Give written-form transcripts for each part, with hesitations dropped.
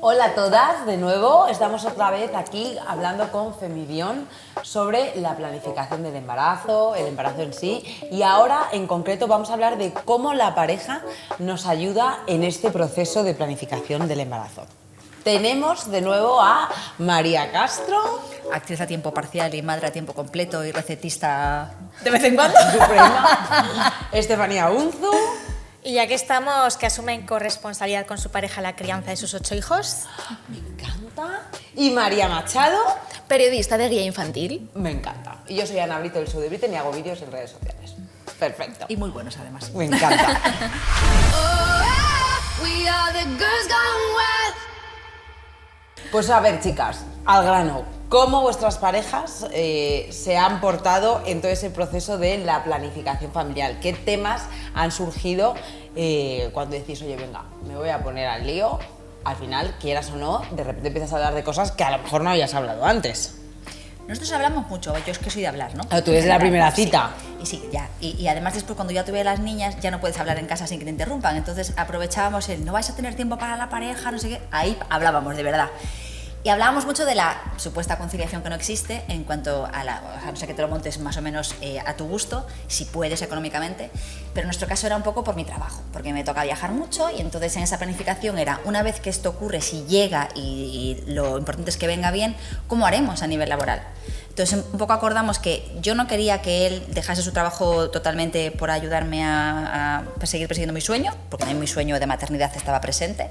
Hola a todas, de nuevo estamos otra vez aquí hablando con Femivión sobre la planificación del embarazo, el embarazo en sí, y ahora en concreto vamos a hablar de cómo la pareja nos ayuda en este proceso de planificación del embarazo. Tenemos de nuevo a María Castro, actriz a tiempo parcial y madre a tiempo completo y recetista de vez en cuando. Estefanía Unzu. Y ya que estamos, que asumen corresponsabilidad con su pareja la crianza de sus 8 hijos. Me encanta. Y María Machado, periodista de guía infantil. Me encanta. Y yo soy Ana Brito del Show de Britten y hago vídeos en redes sociales. Perfecto. Y muy buenos además. Me encanta. Pues a ver, chicas, al grano. ¿Cómo vuestras parejas se han portado en todo ese proceso de la planificación familiar? ¿Qué temas han surgido cuando decís, oye, venga, me voy a poner al lío? Al final, quieras o no, de repente empiezas a hablar de cosas que a lo mejor no habías hablado antes. Nosotros hablamos mucho, yo es que soy de hablar, ¿no? Tú eres la primera cita. Sí, y sí, ya. Y además después cuando ya tuve a las niñas ya no puedes hablar en casa sin que te interrumpan. Entonces aprovechábamos el no vais a tener tiempo para la pareja, no sé qué. Ahí hablábamos de verdad. Y hablábamos mucho de la supuesta conciliación que no existe en cuanto a la... O sea, no sé que te lo montes más o menos a tu gusto, si puedes económicamente, pero en nuestro caso era un poco por mi trabajo, porque me toca viajar mucho y entonces en esa planificación era, una vez que esto ocurre, si llega y lo importante es que venga bien, ¿cómo haremos a nivel laboral? Entonces un poco acordamos que yo no quería que él dejase su trabajo totalmente por ayudarme a seguir persiguiendo mi sueño, porque también mi sueño de maternidad estaba presente,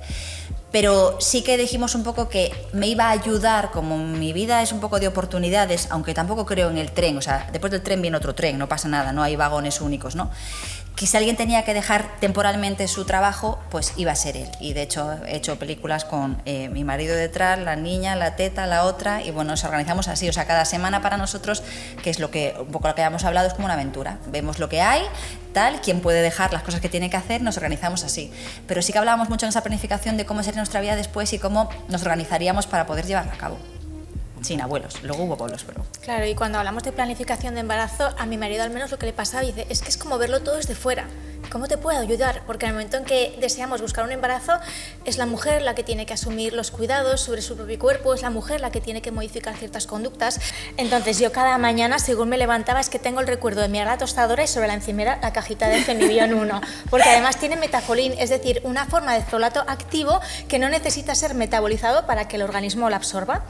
pero sí que dijimos un poco que me iba a ayudar, como mi vida es un poco de oportunidades, aunque tampoco creo en el tren, o sea, después del tren viene otro tren, no pasa nada, no hay vagones únicos, ¿no? Que si alguien tenía que dejar temporalmente su trabajo, pues iba a ser él. Y de hecho he hecho películas con mi marido detrás, la niña, la teta, la otra, y bueno, nos organizamos así, o sea, cada semana para nosotros, que es lo que un poco lo que habíamos hablado, es como una aventura. Vemos lo que hay, tal, quién puede dejar las cosas que tiene que hacer, nos organizamos así. Pero sí que hablábamos mucho en esa planificación de cómo sería nuestra vida después y cómo nos organizaríamos para poder llevarla a cabo. Sin abuelos, luego hubo abuelos, pero... Claro, y cuando hablamos de planificación de embarazo, a mi marido al menos lo que le pasaba, dice, es que es como verlo todo desde fuera. ¿Cómo te puedo ayudar? Porque en el momento en que deseamos buscar un embarazo, es la mujer la que tiene que asumir los cuidados sobre su propio cuerpo, es la mujer la que tiene que modificar ciertas conductas. Entonces yo cada mañana, según me levantaba, es que tengo el recuerdo de mirar la tostadora y sobre la encimera la cajita de Femivión 1, porque además tiene metafolín, es decir, una forma de folato activo que no necesita ser metabolizado para que el organismo la absorba.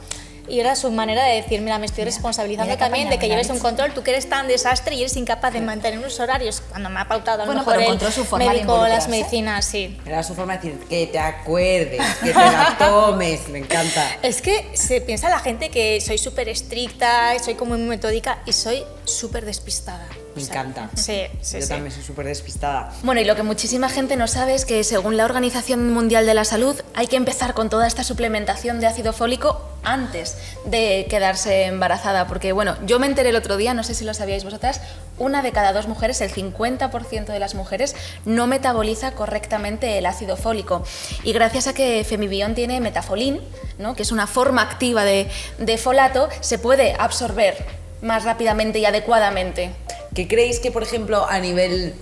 Y era su manera de decir, mira, me estoy responsabilizando también de que lleves un control, tú que eres tan desastre y eres incapaz de mantener unos horarios, cuando me ha pautado a lo mejor el médico, las medicinas, sí. Era su forma de decir, que te acuerdes, que te la tomes, me encanta. Es que se piensa la gente que soy súper estricta, soy como muy metódica y soy súper despistada. Me encanta. Sí, Yo también soy súper despistada. Bueno, y lo que muchísima gente no sabe es que según la Organización Mundial de la Salud hay que empezar con toda esta suplementación de ácido fólico antes de quedarse embarazada, porque bueno, yo me enteré el otro día, no sé si lo sabíais vosotras, 1 de cada 2 mujeres, el 50% de las mujeres no metaboliza correctamente el ácido fólico, y gracias a que Femivión tiene metafolín, ¿no?, que es una forma activa de folato, se puede absorber más rápidamente y adecuadamente. ¿Qué creéis que, por ejemplo, a nivel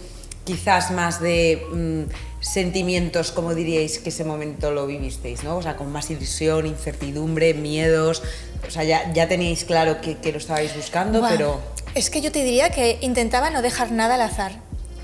quizás más de sentimientos, como diríais que ese momento lo vivisteis, ¿no? O sea, con más ilusión, incertidumbre, miedos, o sea, ya teníais claro que lo estabais buscando, Buah, pero... Es que yo te diría que intentaba no dejar nada al azar.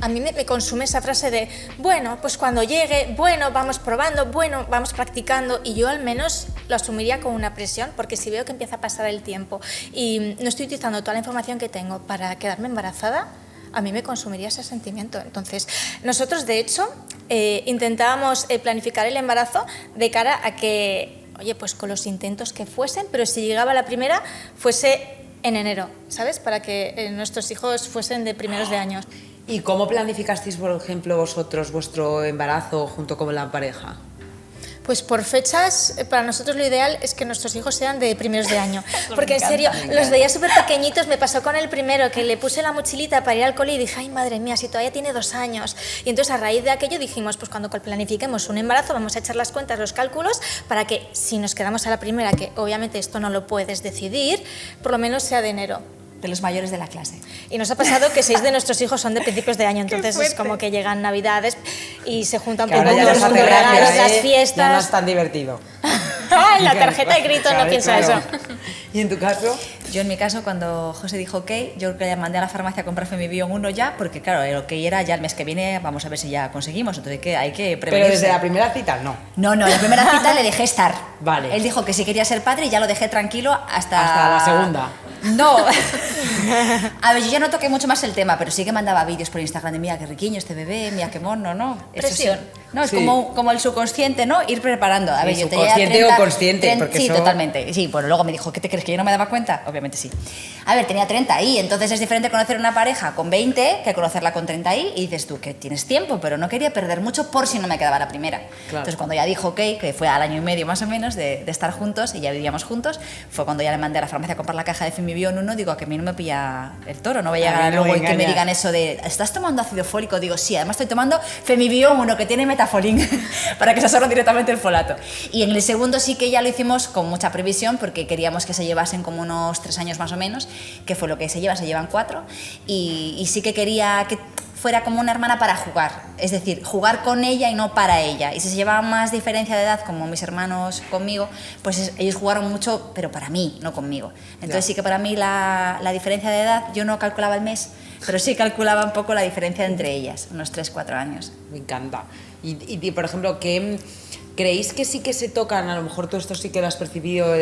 A mí me consume esa frase de, bueno, pues cuando llegue, bueno, vamos probando, bueno, vamos practicando, y yo al menos lo asumiría con una presión, porque si veo que empieza a pasar el tiempo y no estoy utilizando toda la información que tengo para quedarme embarazada, a mí me consumiría ese sentimiento. Entonces, nosotros de hecho intentábamos planificar el embarazo de cara a que, oye, pues con los intentos que fuesen, pero si llegaba la primera, fuese en enero, ¿sabes? Para que nuestros hijos fuesen de primeros de años. ¿Y cómo planificasteis, por ejemplo, vosotros vuestro embarazo junto con la pareja? Pues por fechas, para nosotros lo ideal es que nuestros hijos sean de primeros de año. Porque en serio, los veía súper pequeñitos, me pasó con el primero, que le puse la mochilita para ir al cole y dije, ay madre mía, si todavía tiene 2 años. Y entonces a raíz de aquello dijimos, pues cuando planifiquemos un embarazo vamos a echar las cuentas, los cálculos, para que si nos quedamos a la primera, que obviamente esto no lo puedes decidir, por lo menos sea de enero. de los mayores de la clase. Y nos ha pasado que 6 de nuestros hijos son de principios de año, entonces es como que llegan Navidades y se juntan Que un ahora poco ya los los hace regalos, gracia, las ya no fiestas. es tan divertido. Ay, la tarjeta de crédito no piensa eso. ¿Y en tu caso? Yo en mi caso, cuando José dijo ok, yo creo que le mandé a la farmacia a comprar Femibion 1 ya, porque claro, el ok era ya el mes que viene, vamos a ver si ya conseguimos, entonces hay que prevenirse. Pero desde la primera cita, no. No, la primera cita le dejé estar. Vale. Él dijo que si quería ser padre y ya lo dejé tranquilo Hasta la segunda. No. A ver, yo ya no toqué mucho más el tema, pero sí que mandaba vídeos por Instagram de mira qué riquiño este bebé, mira qué mono, ¿no? Presión. No, es Sí. como el subconsciente, ¿no? Ir preparando. A ver, Sí, yo tenía subconsciente o consciente, porque sí, eso- totalmente. Sí, bueno, luego me dijo, ¿qué te crees que yo no me daba cuenta? Obviamente sí. A ver, tenía 30 ahí, entonces es diferente conocer una pareja con 20 que conocerla con 30 ahí, y dices tú que tienes tiempo, pero no quería perder mucho por si no me quedaba la primera. Entonces cuando ya dijo ok, que fue al año y medio más o menos de estar juntos y ya vivíamos juntos, fue cuando ya le mandé a la farmacia a comprar la caja de Femibion 1, digo, a que a mí no me pilla el toro, no voy a A mí llegar no luego me y que me engañas. digan eso de ¿estás tomando ácido fólico? Digo, sí, además estoy tomando Femibion 1 que tiene metafolín para que se absorba directamente el folato. Y en el segundo sí que ya lo hicimos con mucha previsión porque queríamos que se llevasen como unos 3 años más o menos, que fue lo que se llevan 4, y sí que quería que fuera como una hermana para jugar, es decir, jugar con ella y no para ella. Y si se llevaban más diferencia de edad, como mis hermanos conmigo, pues ellos jugaron mucho, pero para mí, no conmigo. Entonces sí que para mí la diferencia de edad, yo no calculaba el mes, pero sí calculaba un poco la diferencia entre ellas, unos 3-4 años. Me encanta. Y, por ejemplo, ¿qué creéis que sí que se tocan? A lo mejor todo esto sí que lo has percibido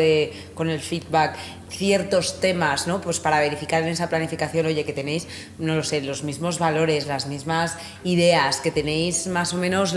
con el feedback, ciertos temas, ¿no? Pues para verificar en esa planificación, oye, que tenéis, no lo sé, los mismos valores, las mismas ideas, que tenéis más o menos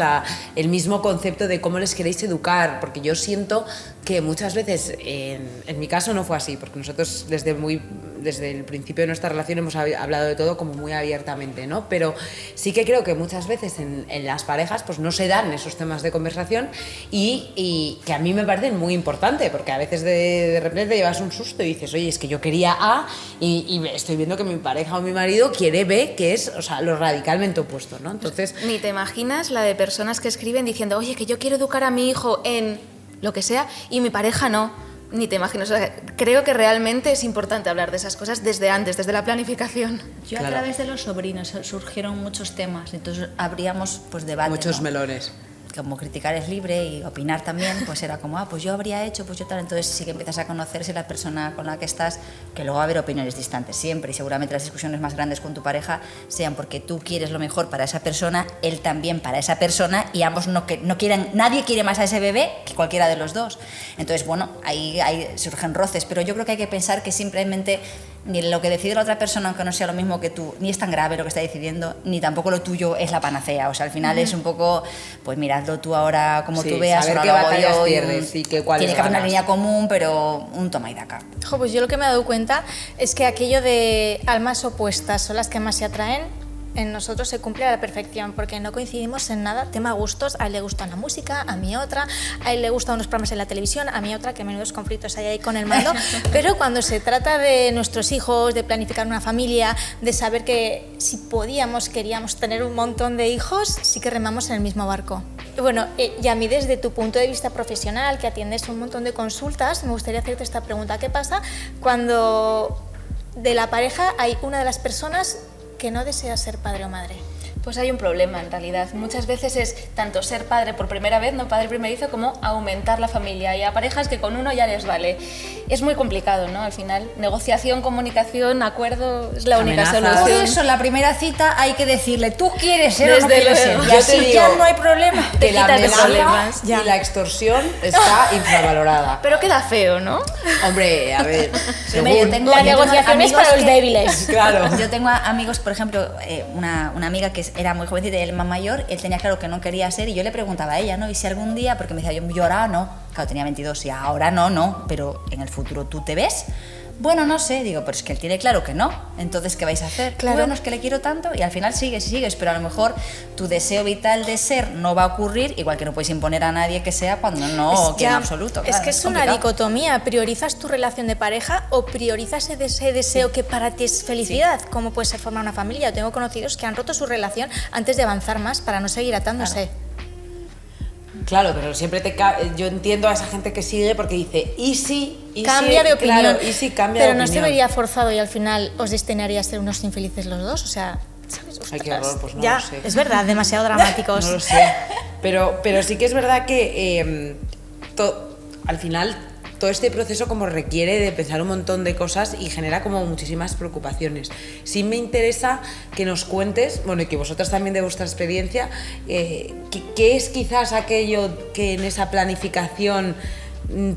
el mismo concepto de cómo les queréis educar, porque yo siento que muchas veces, en mi caso no fue así, porque nosotros desde el principio de nuestra relación hemos hablado de todo como muy abiertamente, ¿no? Pero sí que creo que muchas veces en las parejas pues no se dan esos temas de conversación y que a mí me parecen muy importantes, porque a veces de repente llevas un susto y dices, oye, es que yo quería A y estoy viendo que mi pareja o mi marido quiere B, que es, o sea, lo radicalmente opuesto, ¿no? Entonces, Ni te imaginas la de personas que escriben diciendo, oye, que yo quiero educar a mi hijo en lo que sea y mi pareja no. Ni te imaginas. O sea, creo que realmente es importante hablar de esas cosas desde antes, desde la planificación. Yo Claro. a través de los sobrinos surgieron muchos temas, entonces abríamos pues debate. muchos ¿no? melones. Como criticar es libre y opinar también, pues era como, pues yo habría hecho, pues yo tal. Entonces sí que empiezas a conocerse la persona con la que estás, que luego va a haber opiniones distantes siempre, y seguramente las discusiones más grandes con tu pareja sean porque tú quieres lo mejor para esa persona, él también para esa persona, y ambos no quieren, nadie quiere más a ese bebé que cualquiera de los dos. Entonces, bueno, ahí surgen roces, pero yo creo que hay que pensar que simplemente ni lo que decide la otra persona, aunque no sea lo mismo que tú, ni es tan grave lo que está decidiendo, ni tampoco lo tuyo es la panacea. O sea, al final es un poco, pues miradlo tú ahora como Sí, tú veas, saber ahora qué lo hago batallas yo, pierdes y cuáles tiene que haber una ganas. línea común, pero un toma y daca. Jo, pues yo lo que me he dado cuenta es que aquello de almas opuestas son las que más se atraen. En nosotros se cumple a la perfección porque no coincidimos en nada, tema gustos. A él le gusta la música, a mí otra, a él le gustan unos programas en la televisión, a mí otra, que menudos conflictos hay ahí con el mando. Pero cuando se trata de nuestros hijos, de planificar una familia, de saber que si queríamos tener un montón de hijos, sí que remamos en el mismo barco. Y bueno, y a mí desde tu punto de vista profesional, que atiendes un montón de consultas, me gustaría hacerte esta pregunta. ¿Qué pasa cuando de la pareja hay una de las personas que no desea ser padre o madre? Pues hay un problema en realidad. Muchas veces es tanto ser padre por primera vez, no padre primerizo, como aumentar la familia. Y a parejas que con uno ya les vale. Es muy complicado, ¿no? Al final, negociación, comunicación, acuerdo es la única Amenazas. Por solución. eso, en la primera cita hay que decirle, tú quieres ser o no Desde quieres ser. luego. Y Yo así te ya digo no hay problema. Que la quitas de amenaza problemas. y la extorsión está infravalorada. Pero queda feo, ¿no? Hombre, a ver, Hombre, yo según... tengo- La yo tengo negociación es amigos para los que- débiles. Claro. Yo tengo amigos, por ejemplo, una amiga que era muy jovencita y él más mayor, él tenía claro que no quería ser y yo le preguntaba a ella, ¿no? Y si algún día, porque me decía, yo ahora no, claro, tenía 22 y ahora no, pero en el futuro ¿tú te ves? Bueno, no sé, digo, pero es que él tiene claro que no, entonces ¿qué vais a hacer? Claro. Bueno, es que le quiero tanto y al final sigues, pero a lo mejor tu deseo vital de ser no va a ocurrir, igual que no puedes imponer a nadie que sea cuando no quiere en absoluto. Es claro, que es una complicado. dicotomía. ¿Priorizas tu relación de pareja o priorizas ese deseo que para ti es felicidad? ¿Cómo puede ser formar una familia? Yo tengo conocidos que han roto su relación antes de avanzar más para no seguir atándose. Claro, pero siempre yo entiendo a esa gente que sigue porque dice, ¿y si? Cambia de opinión. Claro, ¿y si cambia pero de no opinión? se vería forzado y al final os destinaría a ser unos infelices los dos, o sea... ¿sabes? Ay, qué horror, pues no ya, lo sé. es verdad, demasiado dramáticos. No lo sé. Pero sí que es verdad que al final todo este proceso como requiere de pensar un montón de cosas y genera como muchísimas preocupaciones. Sí me interesa que nos cuentes, bueno, y que vosotras también de vuestra experiencia, ¿qué es quizás aquello que en esa planificación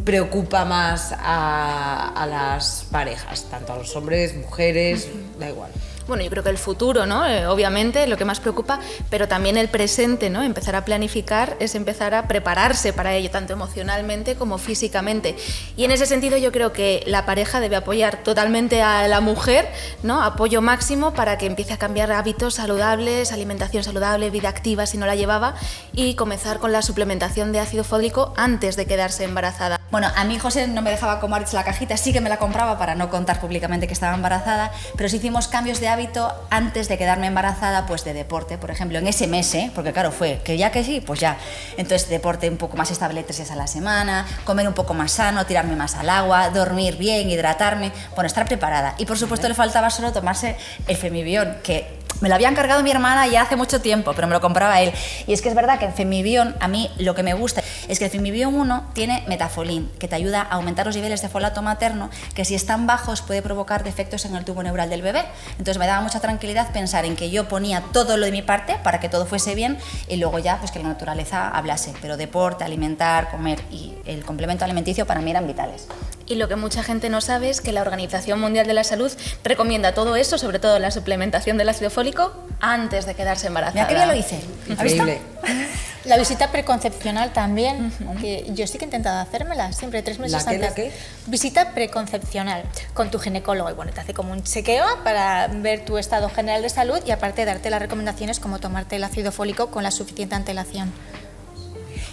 preocupa más a las parejas, tanto a los hombres, mujeres, da igual? Bueno, yo creo que el futuro, ¿no? Obviamente, lo que más preocupa, pero también el presente, ¿no? Empezar a planificar es empezar a prepararse para ello, tanto emocionalmente como físicamente. Y en ese sentido yo creo que la pareja debe apoyar totalmente a la mujer, ¿no? Apoyo máximo para que empiece a cambiar hábitos saludables, alimentación saludable, vida activa si no la llevaba, y comenzar con la suplementación de ácido fólico antes de quedarse embarazada. Bueno, a mí José no me dejaba comer la cajita, sí que me la compraba para no contar públicamente que estaba embarazada, pero sí hicimos cambios de hábito antes de quedarme embarazada, pues de deporte, por ejemplo, en ese mes, porque claro, fue que ya que sí, pues ya. Entonces, deporte un poco más estable 3 días a la semana, comer un poco más sano, tirarme más al agua, dormir bien, hidratarme, bueno, estar preparada. Y por supuesto le faltaba solo tomarse el Femibion, que me lo había encargado mi hermana ya hace mucho tiempo, pero me lo compraba él. Y es que es verdad que el Femibion, a mí lo que me gusta es que el Femibion 1 tiene metafolín, que te ayuda a aumentar los niveles de folato materno, que si están bajos puede provocar defectos en el tubo neural del bebé. Entonces me daba mucha tranquilidad pensar en que yo ponía todo lo de mi parte para que todo fuese bien y luego ya pues que la naturaleza hablase. Pero deporte, alimentar, comer y el complemento alimenticio para mí eran vitales. Y lo que mucha gente no sabe es que la Organización Mundial de la Salud recomienda todo eso, sobre todo la suplementación del ácido fólico, antes de quedarse embarazada. Mira qué bien lo hice. ¿Has visto? Increíble. La visita preconcepcional también, que yo sí que he intentado hacérmela, siempre 3 meses antes. ¿La qué? Visita preconcepcional con tu ginecólogo y bueno, te hace como un chequeo para ver tu estado general de salud y aparte darte las recomendaciones como tomarte el ácido fólico con la suficiente antelación.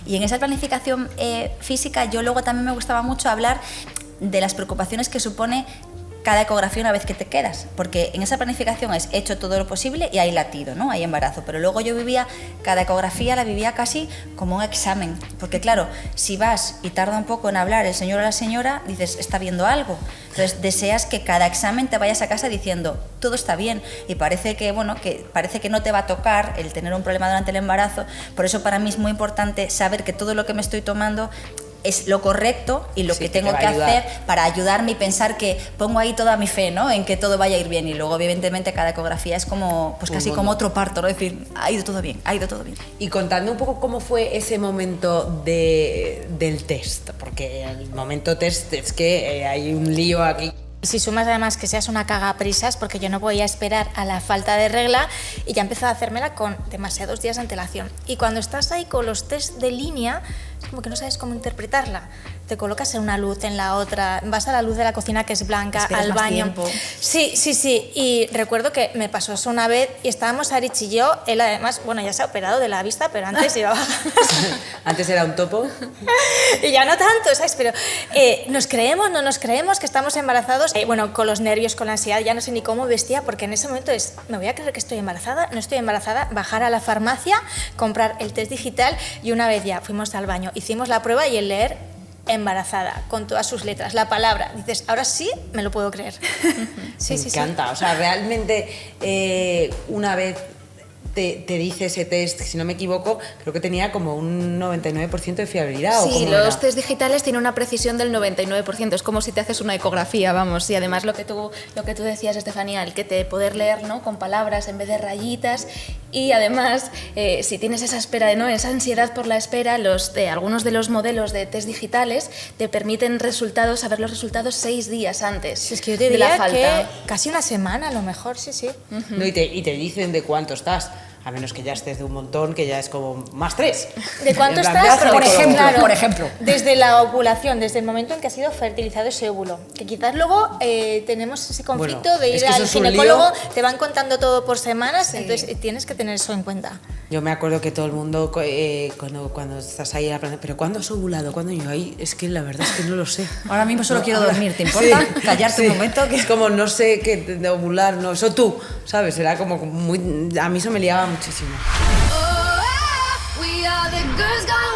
Y en esa planificación física yo luego también me gustaba mucho hablar de las preocupaciones que supone cada ecografía una vez que te quedas, porque en esa planificación es hecho todo lo posible y hay latido, ¿no? Hay embarazo, pero luego yo vivía, cada ecografía la vivía casi como un examen, porque claro, si vas y tarda un poco en hablar el señor o la señora, dices, está viendo algo, entonces deseas que cada examen te vayas a casa diciendo, todo está bien, y parece que, bueno, que parece que no te va a tocar el tener un problema durante el embarazo, por eso para mí es muy importante saber que todo lo que me estoy tomando es lo correcto y lo que tengo que hacer para ayudarme y pensar que pongo ahí toda mi fe, ¿no? En que todo vaya a ir bien y luego evidentemente cada ecografía es como pues casi como otro parto, ¿no? Es decir, ha ido todo bien, ha ido todo bien. Y contando un poco cómo fue ese momento del test, porque el momento test es que hay un lío aquí. Si sumas además que seas una cagaprisas, porque yo no podía esperar a la falta de regla y ya empezó a hacérmela con demasiados días de antelación. Y cuando estás ahí con los test de línea, es como que no sabes cómo interpretarla. Te colocas en una luz, en la otra, vas a la luz de la cocina que es blanca, esperas al más baño. tiempo. Sí. Y recuerdo que me pasó eso una vez y estábamos Arich y yo, él además, bueno, ya se ha operado de la vista, pero antes llevaba... Antes era un topo. Y ya no tanto, ¿sabes? Pero nos creemos, no nos creemos que estamos embarazados. Bueno, con los nervios, con la ansiedad, ya no sé ni cómo vestía, porque en ese momento es, ¿me voy a creer que estoy embarazada? No estoy embarazada, bajar a la farmacia, comprar el test digital y una vez ya fuimos al baño, hicimos la prueba y el leer embarazada, con todas sus letras, la palabra, dices, ahora sí me lo puedo creer. Me encanta, o sea, realmente una vez te dice ese test, si no me equivoco, creo que tenía como un 99% de fiabilidad. Sí, ¿o los test digitales tienen una precisión del 99%, es como si te haces una ecografía, vamos, y además lo que tú decías, Estefanía, el que te poder leer, ¿no? Con palabras en vez de rayitas, y además, si tienes esa espera, ¿no? Esa ansiedad por la espera, algunos de los modelos de test digitales te permiten saber los resultados 6 días antes Es que yo te de la diría falta. que casi una semana a lo mejor, sí. No, y te dicen de cuánto estás. A menos que ya estés de un montón, que ya es como más 3. ¿De cuánto En plan, estás? ya Por ejemplo, claro, por ejemplo. Desde la ovulación, desde el momento en que ha sido fertilizado ese óvulo. Que quizás luego tenemos ese conflicto Bueno, de es ir que eso al es un ginecólogo, lío. te van contando todo por semanas, entonces tienes que tener eso en cuenta. Yo me acuerdo que todo el mundo, cuando estás ahí, pero ¿cuándo has ovulado? ¿Cuándo? Yo ahí, es que la verdad es que no lo sé. Ahora mismo solo quiero dormir, ¿te importa? Callarte un momento. Es como, no sé qué de ovular, no, eso tú, ¿sabes? Era como muy... A mí eso me liaba muchísimo. We are the girls gone